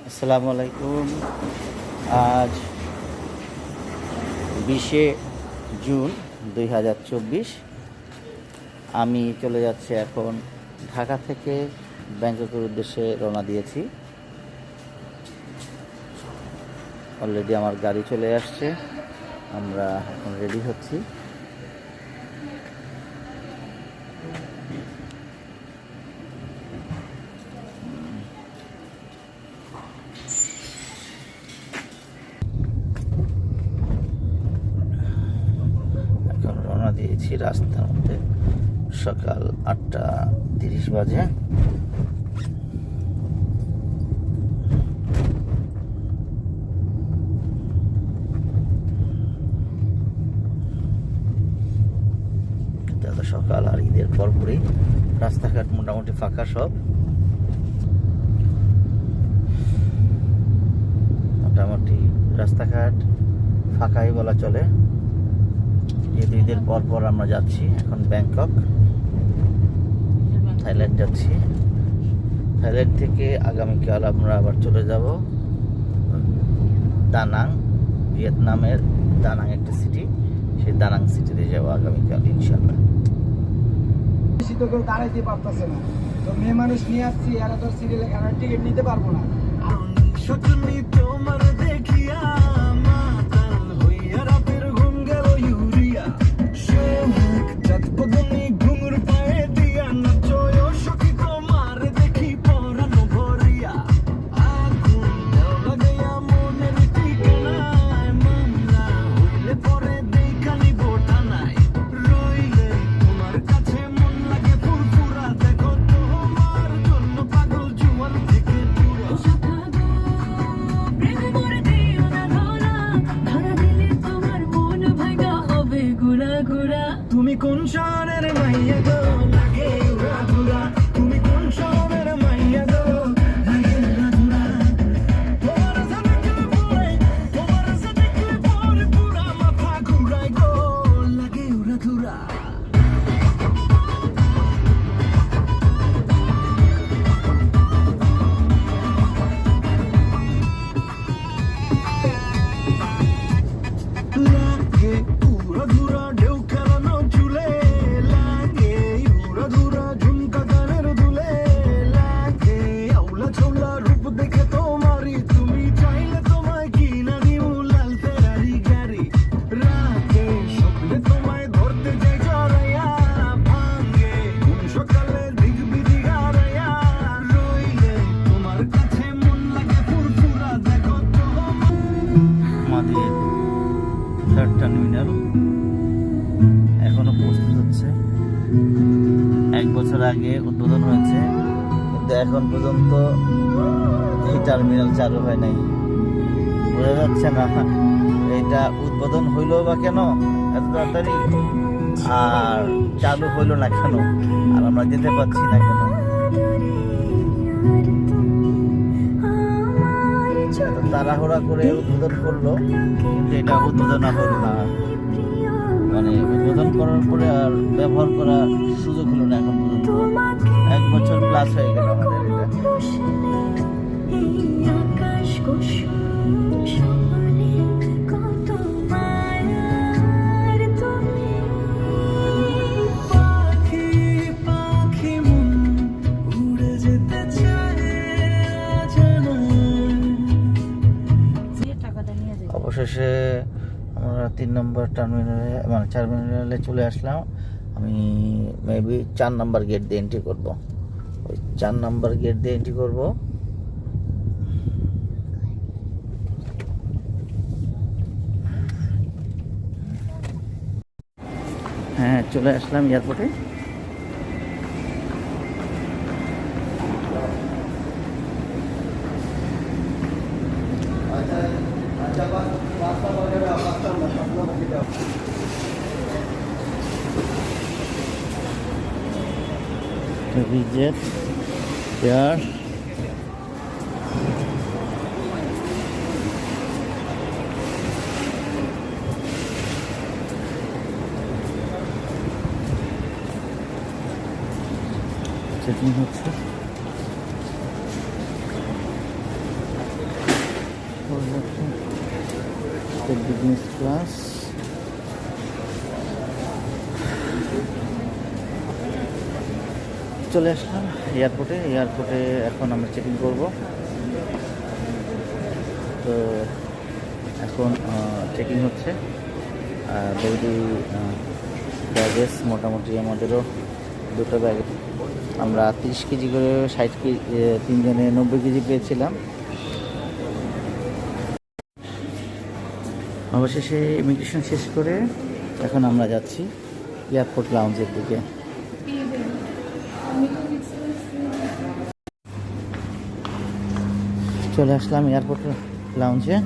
আসসালামু আলাইকুম। আজ 20শে জুন 2024। আমি চলে যাচ্ছি এখন ঢাকা থেকে ব্যাংককের উদ্দেশ্যে রওনা দিয়েছি। অলরেডি আমার গাড়ি চলে আসছে, আমরা এখন রেডি হচ্ছি। রওনা দিয়েছি রাস্তার মধ্যে, সকাল 8:30 বাজে। সকাল আর ঈদের পরপরই রাস্তাঘাট মোটামুটি ফাঁকা, সব মোটামুটি রাস্তাঘাট ফাঁকাই বলা চলে। যেহেতু ঈদের পর আমরা যাচ্ছি এখন ব্যাংকক, থাইল্যান্ড যাচ্ছি। থাইল্যান্ড থেকে আগামীকাল আমরা আবার চলে যাব দানাং, ভিয়েতনামের দানাং একটা সিটি, সেই দানাং সিটিতে যাবো আগামীকাল ইনশাল্লাহ। তো কেউ দাঁড়াইতে পারতেছে না, তো মেয়ে মানুষ নিয়ে আসছি, এরা তো সিরিয়ালে কারণ টিকিট নিতে পারবো না। তোমার দেখিয়া মাতাল হইয়া রাতের ঘুম গেল ইউরিয়া, সোহাগ চাঁদপদনি ঘুঙুর পায়ে দিয়া নাচয় সখী তোমার দেখি পরানো ভরিয়া, আগুন লাগাইয়া মনের ঠিকানায় মামলা হইলে পরে দেখানি বোটা নাই, রইলে তোমার কাছে মন লাগে ফুরফুরা, দেখো তোমার জন্য পাগল জুয়ান থেকে পুরা। তুমি কোন শহরের মাইয়া গো লাগে উড়া ঘুরা, তুমি কোন শহরের মাইয়া গো লাগে উড়া ঘুরা, তোমার সাথে পরে তোমার সাথে পরে পুরা মাথা ঘুরাই গো লাগে উড়া ঘুরা। লাগে উড়া ঘুরা ঢেউ খেলানো চুলে, লাগে উড়া ঘুরা ঝুমকা গানের দুলে, লাগে আউলা ছোলা রূপ দেখে তোমারই, তুমি চাইলে তোমায় কিনা দিও লাল ফেরারি গাড়ি, রাতে স্বপ্নে তোমায় ধরতে যাই জড়াইয়া, ভাঙে কোন সকালে দিক বিধি হারাইয়া, রইলে তোমার কাছে মন লাগে ফুরফুরা, দেখো তোমার আমাদের থার্ড টার্মিনাল এখনো প্রস্তুত হচ্ছে। 1 বছর আগে উদ্বোধন হয়েছে, কিন্তু এখন পর্যন্ত এই টার্মিনাল চালু হয় নাই। বোঝা যাচ্ছে না এটা উদ্বোধন হইলো বা কেন এত তাড়াতাড়ি, আর চালু হইলো না কেন, আর আমরা যেতে পারছি না কেন। এত তাড়াহুড়া করে উদ্বোধন করলো, কিন্তু এটা উদ্বোধন হলো না, মানে উদ্বোধন করার পরে আর ব্যবহার করার সুযোগ হলো না এখন পর্যন্ত। 1 বছর প্লাস হয়ে গেল আমাদের এটা। অবশেষে আমরা 3 নম্বর টার্মিনালে মানে টার্মিনালে চলে আসলাম। আমি মেবি 4 নম্বর গেট দিয়ে এন্ট্রি করবো, ওই 4 নম্বর গেট দিয়ে এন্ট্রি করবো। হ্যাঁ, চলে আসলাম এয়ারপোর্টে। রিজেট এয়ার চেকিং হচ্ছে। হচ্ছে বিজনেস ক্লাস। চলে আসলাম এয়ারপোর্টে এখন আমরা চেকিং করব। তো এখন চেকিং হচ্ছে বৌদি ব্যাগেজ মোটামুটি আমাদেরও দুটো ব্যাগ, আমরা 30 কেজি করে 60 কেজি, 3 জনে 90 কেজি পেয়েছিলাম। অবশেষে ইমিগ্রেশন শেষ করে এখন আমরা যাচ্ছি এয়ারপোর্ট লাউঞ্জের দিকে। চলে আসলাম এয়ারপোর্ট লাউঞ্জে।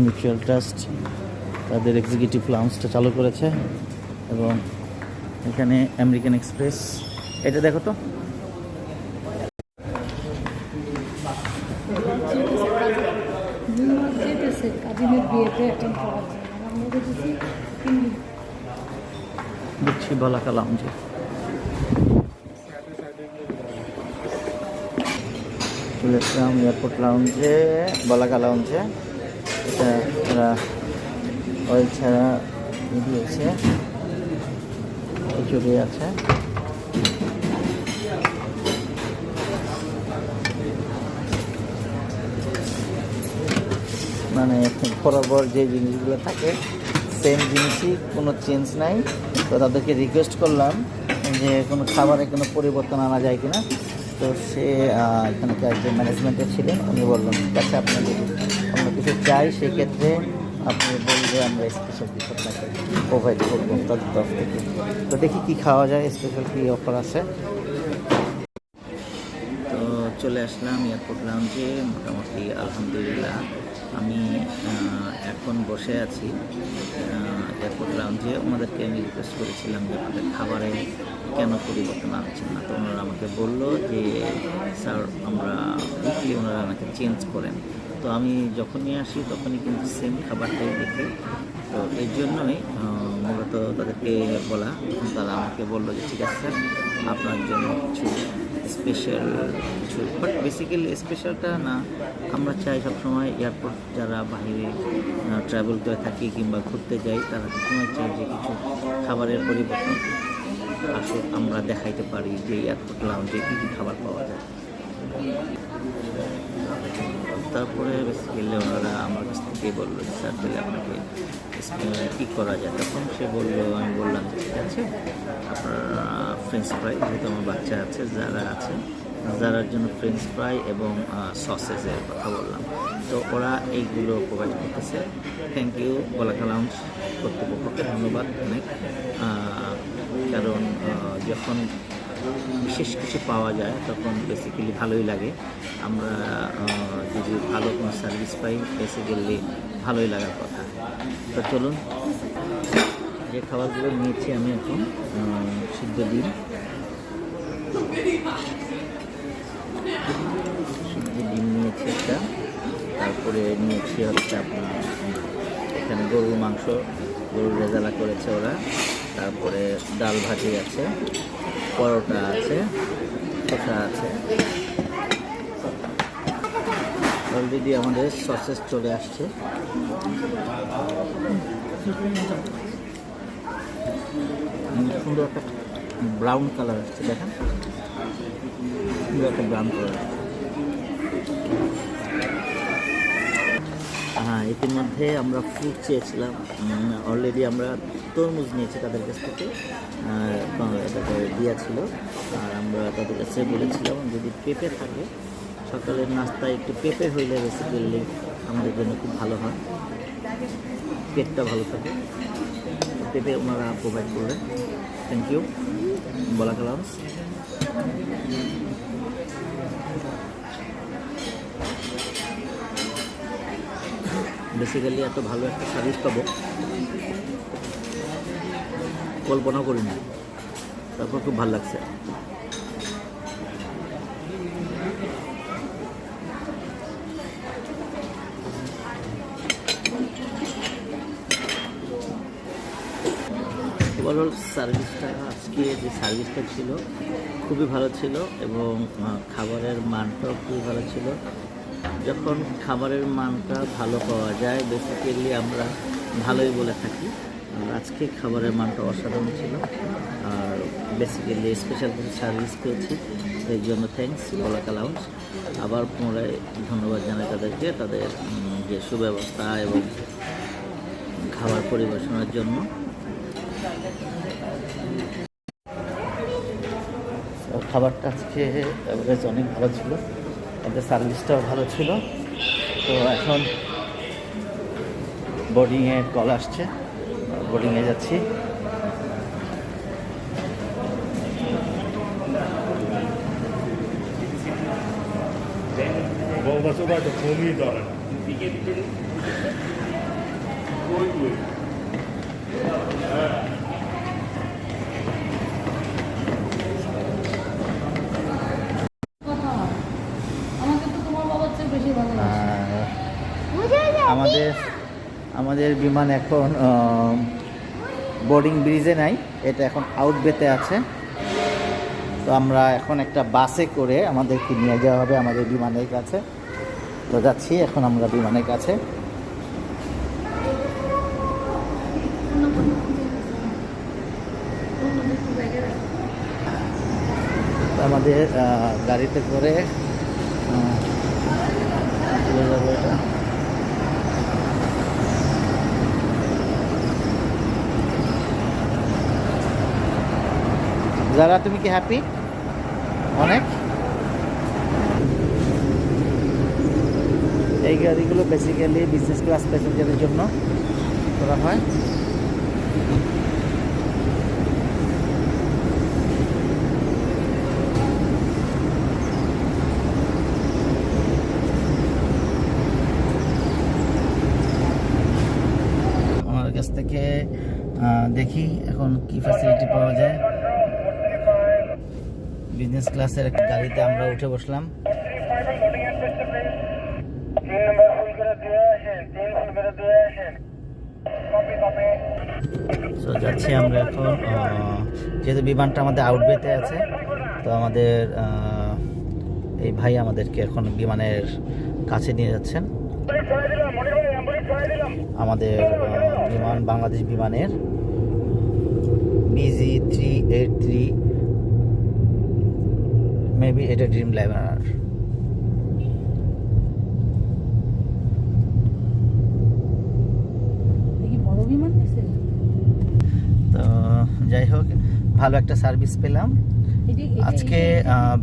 মিউচুয়াল ট্রাস্ট তাদের এক্সিকিউটিভ লাউঞ্জটা চালু করেছে এবং এখানে আমেরিকান এক্সপ্রেস, এটা দেখো তো। দেখছি বলাকা লাউঞ্জে। চলে আসলাম এয়ারপোর্ট লাউঞ্জে, বলাকা লাউঞ্জে। এটা ওরা অয়েল ছাড়া দিয়েছে, খিচুড়ি আছে। মানে বরাবর যে জিনিসগুলো থাকে সেম জিনিসই, কোনো চেঞ্জ নাই। তো তাদেরকে রিকোয়েস্ট করলাম যে কোনো খাবারে কোনো পরিবর্তন আনা যায় কিনা। তো সে এখানকার যে ম্যানেজমেন্টে ছিলেন উনি বললেন ঠিক আছে, আপনার যদি অন্য কিছু চাই সেক্ষেত্রে আপনি বললে আমরা স্পেশাল কিছু আপনাকে প্রোভাইড করবো তাদের তরফ থেকে। তো দেখি কী খাওয়া যায়, স্পেশাল কী অফার আছে। তো চলে আসলাম এয়ারপোর্ট লাউঞ্জে। মোটামুটি আলহামদুলিল্লাহ আমি এখন বসে আছি এয়ারপোর্ট লাউঞ্জে। ওনাদেরকে আমি রিকোয়েস্ট করেছিলাম যে আপনাদের খাবারে কেন পরিবর্তন আনছেন না। তো ওনারা আমাকে বললো যে স্যার আমরা উইকলি ওনারা আমাকে চেঞ্জ করেন। তো আমি যখনই আসি তখনই কিন্তু সেম খাবারটাই দেখি। তো এর জন্যই মূলত তাদেরকে বলা। তখন তারা আমাকে বললো যে ঠিক আছে স্যার, আপনার জন্য কিছু স্পেশাল কিছু, বাট বেসিক্যালি স্পেশালটা না। আমরা চাই সবসময় এয়ারপোর্ট যারা বাইরে ট্রাভেল করে থাকি কিংবা ঘুরতে যাই তারা সবসময় চাই যে কিছু খাবারের পরিবর্তন আসুক, আমরা দেখাইতে পারি যে এয়ারপোর্ট লাউঞ্জে কী কী খাবার পাওয়া যায়। তারপরে বেসিক্যালি ওনারা আমার কাছ থেকে বললো যে স্যার তাহলে আপনাকে কী করা যায়। তখন সে বললো, আমি বললাম ঠিক আছে আপনার ফ্রেঞ্চ ফ্রাই, যেহেতু আমার বাচ্চা আছে যারা আছে যারার জন্য ফ্রেঞ্চ ফ্রাই এবং সসেজের কথা বললাম। তো ওরা এইগুলো প্রোভাইড করতেছে। থ্যাংক ইউ বলাকা লাউঞ্জ কর্তৃপক্ষকে ধন্যবাদ অনেক। কারণ যখন বিশেষ কিছু পাওয়া যায় তখন বেসিক্যালি ভালোই লাগে। আমরা যদি ভালো কোনো সার্ভিস পাই বেসিক্যালি ভালোই লাগার কথা। তো চলুন, যে খাবারগুলো নিয়েছি আমি এখন সিদ্ধ ডিম নিয়েছি একটা, তারপরে নিয়েছি হচ্ছে আপনার এখানে গরুর মাংস, গরুর রেজালা করেছে ওরা, তারপরে ডাল ভাজি আছে, পরোটা আছে, শসা আছে। অলরেডি আমাদের সসেস চলে আসছে। সুন্দর একটা ব্রাউন কালার আসছে, দেখেন সুন্দর একটা ব্রাউন কালার। হ্যাঁ, ইতিমধ্যে আমরা ফ্রুট চেয়েছিলাম। অলরেডি আমরা তরমুজ নিয়েছি তাদের কাছ থেকে, এটাকে দিয়েছিল। আর আমরা তাদের কাছে বলেছিলাম যদি পেঁপে থাকে, সকালের নাস্তায় একটু পেঁপে হইলে বেসিক্যালি আমাদের জন্য খুব ভালো হয়, পেটটা ভালো থাকে। পেঁপে ওনারা প্রোভাইড করলেন। Thank you Balaka lounge. Basically এত ভালো একটা সার্ভিস পাবো কল্পনা করিনি, তারপর খুব ভালো লাগছে। ওভারঅল সার্ভিসটা আজকে যে সার্ভিসটা ছিল খুবই ভালো ছিল এবং খাবারের মানটাও খুবই ভালো ছিল। যখন খাবারের মানটা ভালো পাওয়া যায় বেসিক্যালি আমরা ভালোই বলে থাকি। আর আজকে খাবারের মানটা অসাধারণ ছিল আর বেসিক্যালি স্পেশাল কিছু সার্ভিস পেয়েছি, এই জন্য থ্যাঙ্কস বলাকা লাউঞ্জ। আবার পুনরায় ধন্যবাদ জানাই তাদেরকে, তাদের যে সুব্যবস্থা এবং খাবার পরিবেশনের জন্য। খাবারটা আজকে বেশ অনেক ভালো ছিল, এদের সার্ভিসটাও ভালো ছিল। তো এখন বোর্ডিংয়ে কল আসছে, বোর্ডিংয়ে যাচ্ছি। বউটা চোখে ঘুমিয়ে ধরে না। আমাদের বিমান এখন বোর্ডিং ব্রিজে নাই, এটা এখন আউটবেতে আছে। তো আমরা এখন একটা বাসে করে আমাদেরকে নিয়ে যাওয়া হবে আমাদের বিমানের কাছে। তো যাচ্ছি এখন আমরা বিমানের কাছে। আমাদের গাড়িতে করে চলে যাবো এটা। যারা তুমি কি হ্যাপি? অনেক। এই গাড়িগুলো বেসিক্যালি বিজনেস ক্লাস প্যাসেঞ্জারের জন্য করা হয়। আমার কাছ থেকে দেখি এখন কি ফ্যাসিলিটি পাওয়া যায়। বিজনেস ক্লাসের একটা গাড়িতে আমরা উঠে বসলাম। যাচ্ছি আমরা এখন, যেহেতু বিমানটা আমাদের আউটবেতে আছে, তো আমাদের এই ভাই আমাদেরকে এখন বিমানের কাছে নিয়ে যাচ্ছেন। আমাদের বিমান বাংলাদেশ বিমানের BG383, মেবি এটা ড্রিম লাইনার। তো যাই হোক, ভালো একটা সার্ভিস পেলাম আজকে।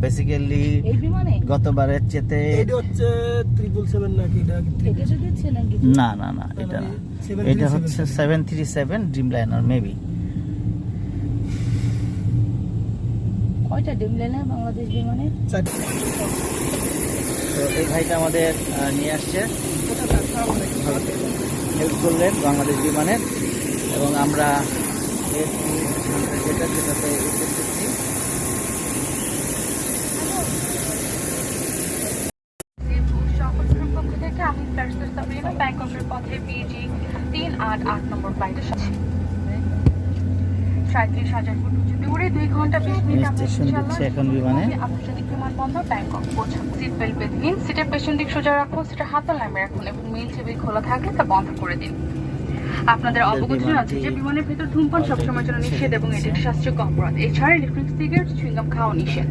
বেসিক্যালি গতবারের চেতে না না না, এটা না, এটা হচ্ছে 737 ড্রিম লাইনার মেবি। কয়টা ড্রিম লাইনার বাংলাদেশ বিমানের? তো এই ভাইটা আমাদের নিয়ে আসছে, হেল্প করলেন বাংলাদেশ বিমানের, এবং আমরা যেটাতে এসেছি। আমি ব্যাংককের পথে BG388 নম্বর ফ্লাইটের সাথে 37,000 ফুট উঁচু দূরে 2 ঘন্টা 20 মিনিট এখন বিমানে আন্তর্জাতিক বিমানবন্দর ব্যাংকক পৌঁছাবো। সিট বেল্ট বেঁধে নিন, সিটের পেছন দিক সোজা রাখুন, সিটের হাতল নামিয়ে রাখুন এবং মেইল টেবিল খোলা থাকলে তা বন্ধ করে দিন। আপনাদের অবগত আছে যে বিমানের ভেতর ধূমপান সবসময় জন্য নিষেধ এবং এটি একটি শাস্তিযোগ্য অপরাধ। এছাড়া ইলেকট্রিক সিগারেট, চুইংগাম খাওয়া নিষেধ।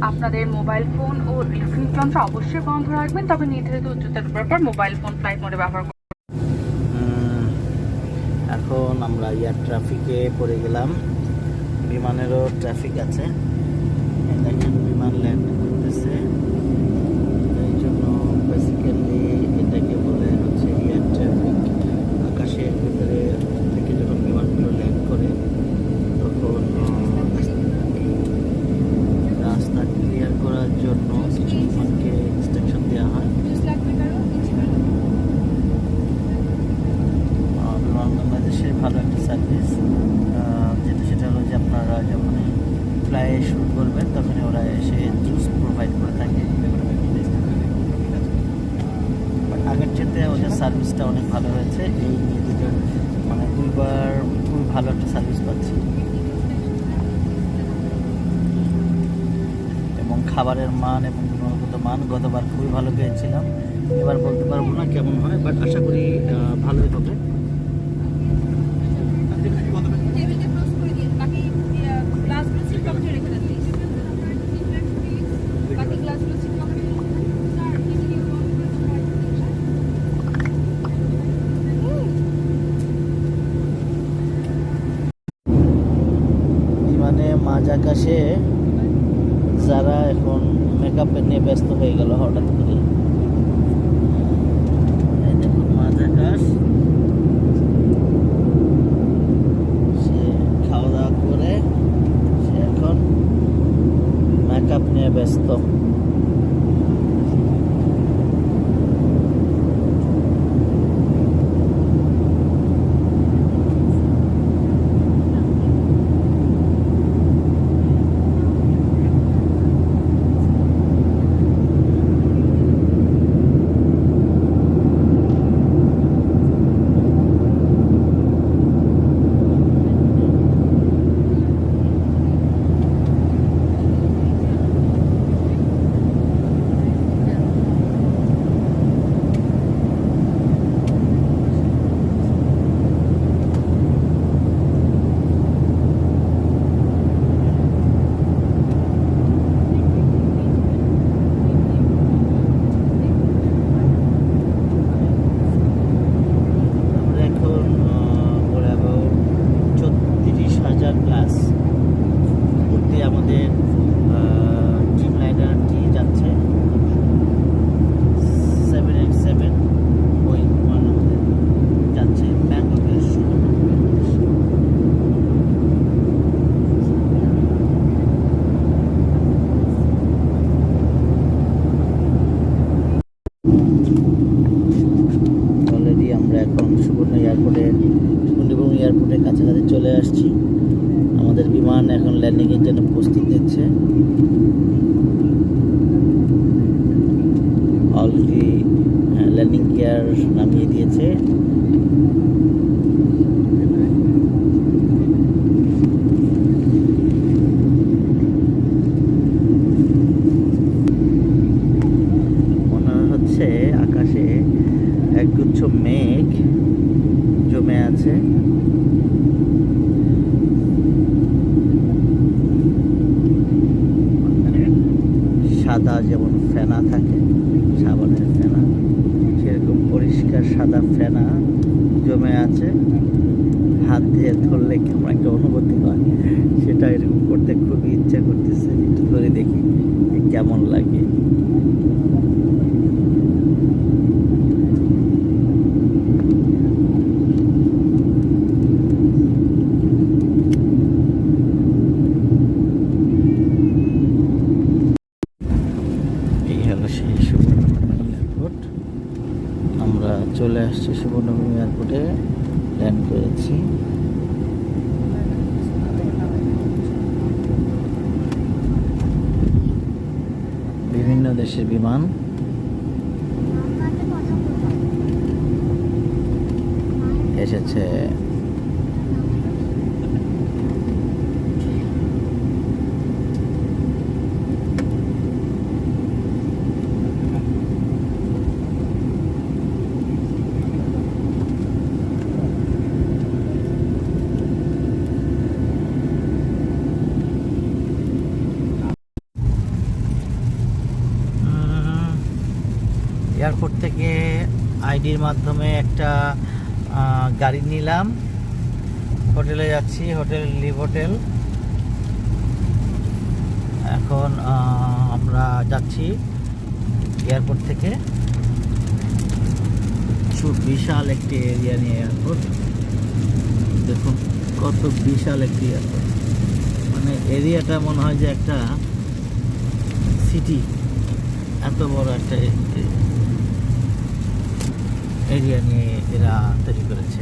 আপনাদের মোবাইল ফোন ও ইলেকট্রনিক যন্ত্র অবশ্যই বন্ধ রাখবেন, তবে নির্ধারিত উচ্চতার উপর মোবাইল ফোন ফ্লাইট মোডে ব্যবহার করবেন। এখন আমরা এয়ার ট্রাফিকে পড়ে গেলাম, বিমানেরও ট্রাফিক আছে। দেখেন বিমান ল্যান্ড করতেছে, এই জন্য বেসিক্যালি এটাকে বলে হচ্ছে এয়ার ট্রাফিক। আকাশের ভিতরে থেকে যখন বিমানগুলো ল্যান্ড করে তখন রাস্তা ক্লিয়ার করার জন্য কিছু বিমানকে ইনস্ট্রাকশন দেওয়া হয়। বিমান বাংলাদেশের ভালো একটা সার্ভিস, সেটা হলো যে আপনারা যখন ফ্লাই শুরু করবেন তখনই ওরা এসে জুস প্রোভাইড করে থাকে। আগের চেয়ে ওদের সার্ভিসটা অনেক ভালো হয়েছে, এই মানে দুইবার খুবই ভালো একটা সার্ভিস পাচ্ছি। খাবারের মান এবং গুণগত মান গতবার খুবই ভালো পেয়েছিলাম, এবার বলতে পারবো না কেমন হয়, বাট আশা করি ভালোই হবে। টেবিলটা ক্লোজ করে দিন, বাকি গ্লাসগুলো সিট পকেটে রেখে দেন প্লিজ। বাকি গ্লাসগুলো সিট পকেটে বিমানে মাঝ আকাশে যারা এখন মেকআপ নিয়ে ব্যস্ত হয়ে গেল হঠাৎ করে। এই দেখুন মাঝ আকাশ, সে খাওয়া দাওয়া করে সে এখন মেকআপ নিয়ে ব্যস্ত। অলরেডি আমরা এখন সুবর্ণ এয়ারপোর্টের কাছাকাছি চলে আসছি। আমাদের বিমান এখন ল্যান্ডিংয়ের জন্য প্রস্তুত নিচ্ছে। অলরেডি ল্যান্ডিং গিয়ার নামিয়ে দিয়েছে। আকাশে একগুচ্ছ মেঘ জমে আছে। সাদা যেমন ফেনা থাকে, সাবানের ফেনা, সেরকম পরিষ্কার সাদা ফেনা জমে আছে। হাত দিয়ে ধরলে কেমন একটা অনুভূতি হয়, সেটা এরকম করতে খুবই ইচ্ছা করতেছে। একটু ধরে দেখি কেমন লাগে। সেই সুবর্ণভূমি এয়ারপোর্ট, আমরা চলে আসছি সুবর্ণভূমি এয়ারপোর্টে, ল্যান্ড করেছি। বিভিন্ন দেশের বিমান এসেছে। এয়ারপোর্ট থেকে আইডির মাধ্যমে একটা গাড়ি নিলাম, হোটেলে যাচ্ছি, হোটেল লিভ হোটেল। এখন আমরা যাচ্ছি এয়ারপোর্ট থেকে। বিশাল একটি এরিয়া নিয়ে এয়ারপোর্ট, দেখুন কত বিশাল একটি এয়ারপোর্ট, মানে এরিয়াটা মনে হয় যে একটা সিটি, এত বড় একটা এরিয়া নিয়ে এরা তৈরি করেছে।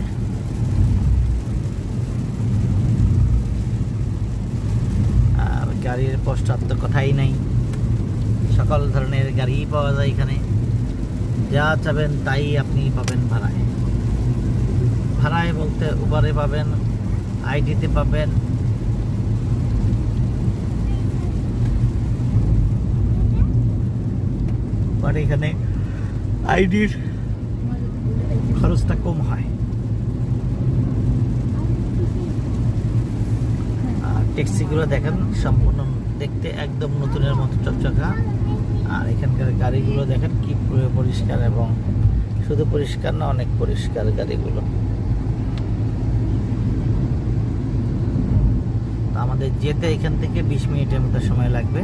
গাড়ির পশ্চাৎ তো কথাই নাই, সকল ধরনের গাড়ি পাওয়া যায় এখানে, যা চাবেন তাই আপনি পাবেন ভাড়ায়। ভাড়ায় বলতে উবারে পাবেন, আইডিতে পাবেন, বাট এখানে আইডির খরচটা কম হয়। আর ট্যাক্সিগুলো দেখেন সম্পূর্ণ দেখতে একদম নতুনের মতো চকচকা। আর এখানকার গাড়িগুলো দেখেন কি পরিষ্কার, এবং শুধু পরিষ্কার না, অনেক পরিষ্কার গাড়িগুলো। তো আমাদের যেতে এখান থেকে 20 মিনিটের মতো সময় লাগবে।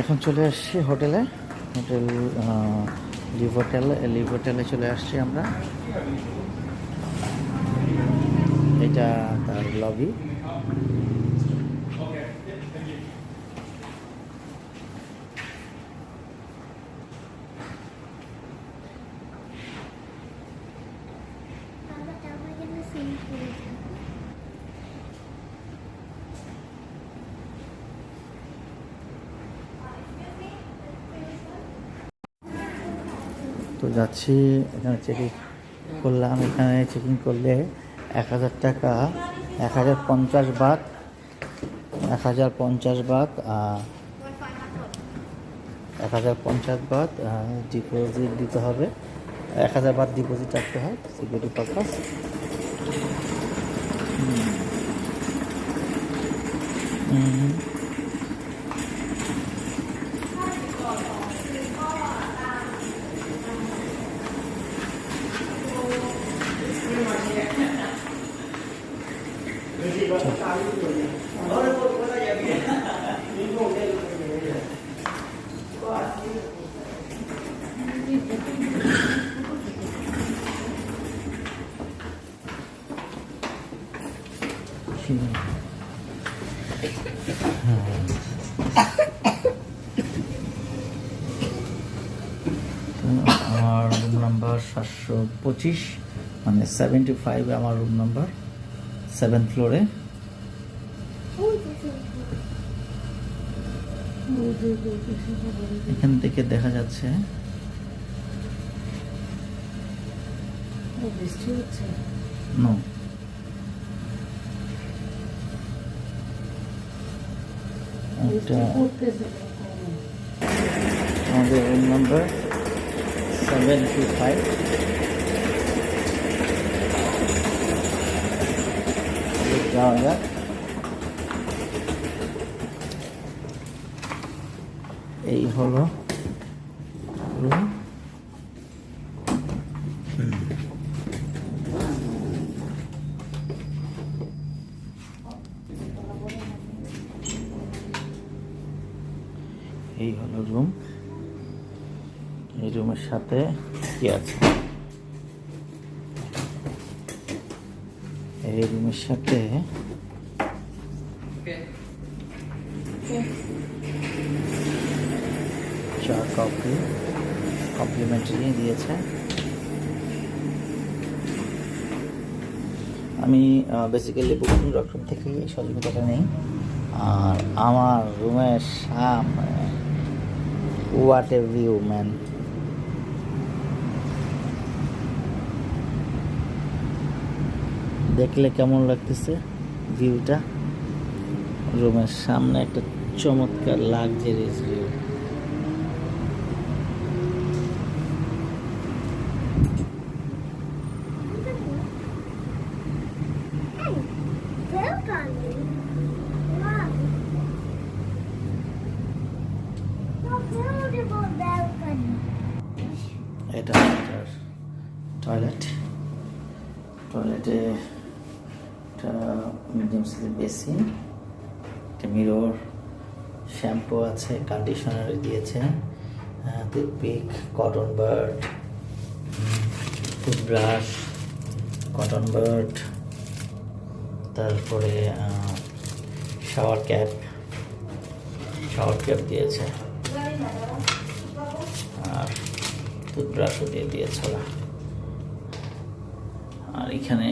এখন চলে আসছি হোটেলে, হোটেল লিভ হোটেলে চলে আসছি আমরা। এটা তার লবি। তো যাচ্ছি, এখানে চেকিং করলাম। এখানে চেকিং করলে 1000 টাকা, 1050 বাত, 1050 বাত, 1050 বাত ডিপোজিট দিতে হবে। 1000 বাত ডিপোজিট রাখতে হয় সিকিউরিটি পারপাস। আমার রুম নাম্বার 725, মানে 75 আমার রুম নাম্বার, 7th ফ্লোরে। এখান থেকে দেখা যাচ্ছে বৃষ্টি হচ্ছে। নো, এটা আমাদের রুম নাম্বার 725। যাওয়া যাক। এই হলো রুম। এই হলো রুম। এই রুমের সাথে কি আছে? এই রুমের সাথে চা কফি কমপ্লিমেন্টারি দিয়েছে। আমি বেসিক্যালি বুকিং.com থেকে এই সহযোগিতাটা নেই। আর আমার রুমের সামনে হোয়াট এ ভিউ ম্যান! দেখলে কেমন লাগতেছে ভিউটা? রুমের সামনে একটা চমৎকার লাক্সারিয়াস ভিউ। এটা আমাদের টয়লেট। টয়লেটে একটা মিডিয়াম সাইজের বেসিন, একটা মিরর, শ্যাম্পু আছে, কন্ডিশনার দিয়েছে, toothpick, cotton bud, toothbrush, cotton bud, তারপরে শাওয়ার ক্যাপ দিয়েছে, আর টুথব্রাশও দিয়ে দিয়েছে ওরা। আর এখানে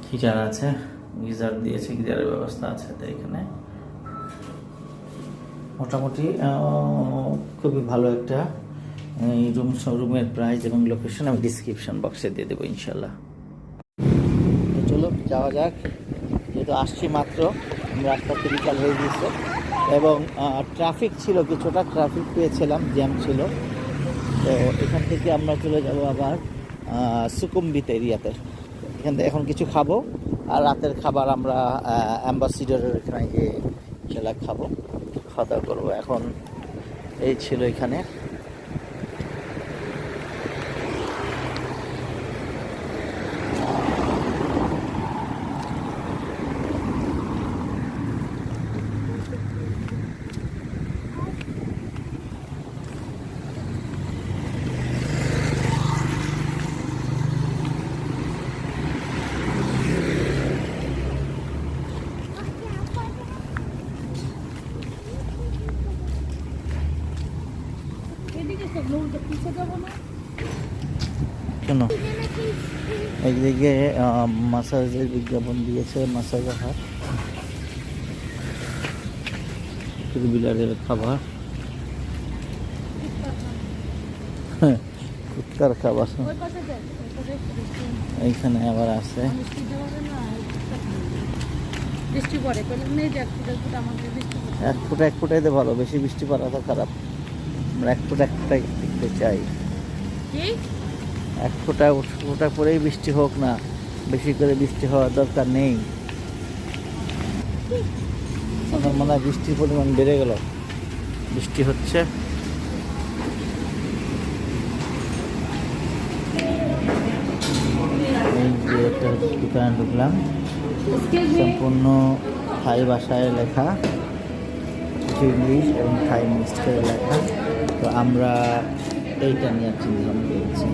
হিটার আছে, গিজার দিয়েছে, গিজারের ব্যবস্থা আছে। তো এখানে মোটামুটি খুবই ভালো একটা রুমের প্রাইস এবং লোকেশন আমি ডিসক্রিপশন বক্সে দিয়ে দেবো ইনশাল্লাহ। চলো যাওয়া যাক। তো আসছি মাত্র, রাস্তা ক্রিটিক্যাল হয়ে গেছে এবং ট্রাফিক ছিল, কিছুটা ট্রাফিক পেয়েছিলাম, জ্যাম ছিল। তো এখান থেকে আমরা চলে যাব আবার সুকুম্বিত এরিয়াতে। এখান থেকে এখন কিছু খাবো, আর রাতের খাবার আমরা অ্যাম্বাসিডারের এখানে গিয়ে খেলা খাবো, খাওয়া দাওয়া করবো। এখন এই ছিল এখানে। এদিকে সব লোক পিছিয়ে যাবো না। কেন একদিকে মাসাজের বিজ্ঞাপন দিয়েছে, মাসাজের হাট, বিলারের খাবার, ফুচকার খাবার ওই পাশে যাই, ওই পাশে এইখানে আবার আছে। বৃষ্টি যাবে না, বৃষ্টি পড়ে পেলাম নেই যে 1 ফুট আমাদের বৃষ্টি পড়ে। 1 ফুটাইতে ভালো, বেশি বৃষ্টি পড়া তো খারাপ। আমরা 1 ফুটাই দেখতে চাই। কি 1 ফুটা পরেই বৃষ্টি হোক না, বেশি করে বৃষ্টি হওয়ার দরকার নেই। এখন মনে হয় বৃষ্টির পরিমাণ বেড়ে গেল, বৃষ্টি হচ্ছে। এই যে একটা দোকানে ঢুকলাম, সম্পূর্ণ থাই ভাষায় লেখা, কিছু ইংলিশ এবং থাই মিক্সড করে লেখা। তো আমরা এইটা নিয়ে চিন্তা করেছি,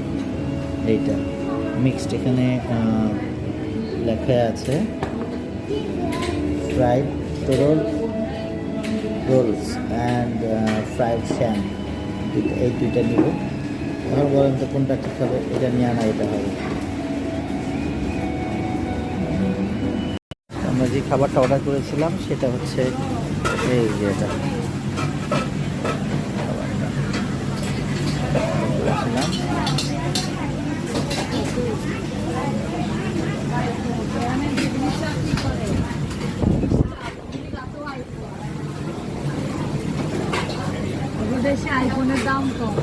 এইটা মিক্সড। এখানে লেখা আছে ফ্রাইড তরল রোলস অ্যান্ড ফ্রাইড শ্যাম, এই দুইটা নিব। এখন বলেন তো কোনটা ঠিক হবে, এটা নিয়ে আনা এটা হবে। আমরা যে খাবারটা অর্ডার করেছিলাম সেটা হচ্ছে এই যে এটা করেছিলাম। দেশে আইফোনের দাম কম।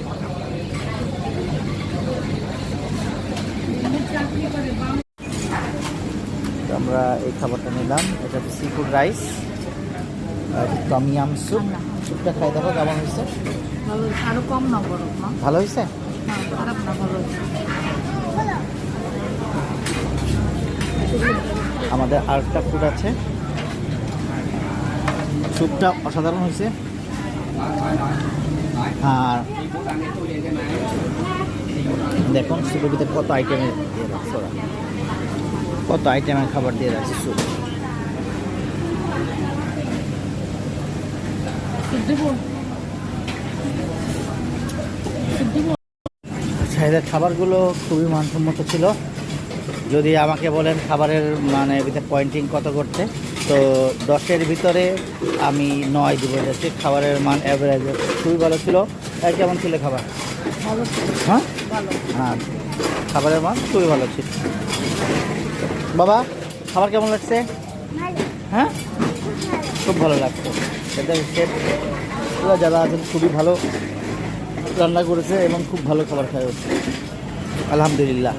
চাকরি করে তো আমরা এই খাবারটা নিলাম, এটা হচ্ছে সি ফুড রাইস আর টমিয়াম স্যুপ। স্যুপটা খাই দেখো কেমন হয়েছে। ভালো, আরো কম না বরফ না, ভালো হয়েছে। খারাপ না, ভালো হয়েছে। আমাদের আরেকটা ফুড আছে, স্যুপটা অসাধারণ হয়েছে। আর দেখুন স্যুপের ভিতরে কত আইটেমের দিয়ে রাখছে ওরা, কত আইটেমের খাবার দিয়ে রাখছে স্যুপ। এদের খাবারগুলো খুবই মানসম্মত ছিল। যদি আমাকে বলেন খাবারের মানে পয়েন্টিং কত করতে, তো 10-এর ভিতরে আমি 9 দিব। যাচ্ছে খাবারের মান অ্যাভারেজ খুবই ভালো ছিল। কেমন ছিল খাবার? ভালো ছিল, হ্যাঁ ভালো। হ্যাঁ, খাবারের মান খুবই ভালো ছিল। বাবা খাবার কেমন লাগছে? হ্যাঁ খুব ভালো লাগছে। এদের শেফরা যারা আছেন খুবই ভালো রান্না করেছে এবং খুব ভালো খাবার খাওয়া হচ্ছে, আলহামদুলিল্লাহ।